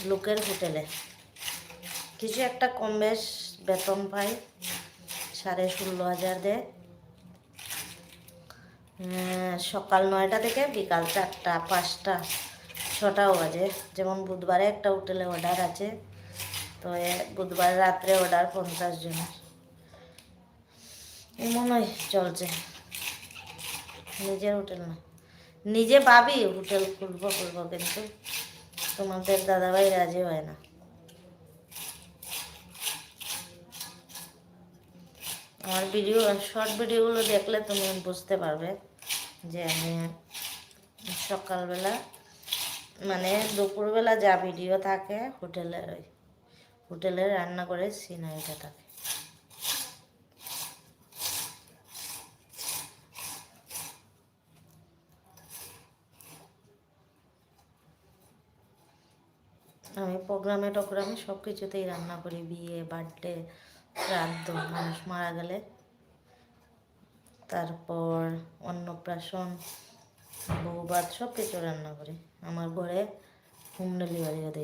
লোকের হোটেলে কিছু একটা কম বেশ বেতন পাই, 16,500 দেয়। সকাল 9টা থেকে বিকাল 4টা 5টা 6টাও বাজে। যেমন বুধবারে একটা হোটেলে অর্ডার আছে, তো বুধবার রাত্রে অর্ডার 50 জনের, এমনই চলছে। নিজের হোটেল না, নিজে ভাবি হোটেল খুলবো কিন্তু তোমাদের দাদাভাই রাজি হয় না। আমার ভিডিও শর্ট ভিডিওগুলো দেখলে তুমি বুঝতে পারবে যে আমি সকালবেলা মানে দুপুরবেলা যা ভিডিও থাকে হোটেলে রান্না করে সিনারিটা থাকে। আমি প্রোগ্রামে সব কিছুতেই রান্না করি, বিয়ে, বার্থডে, শ্রাদ্ধ, মানুষ মারা গেলে, তারপর অন্নপ্রাশন, বউভাত, সব কিছু রান্না করি। আমার ঘরে হোম ডেলিভারিও দিই।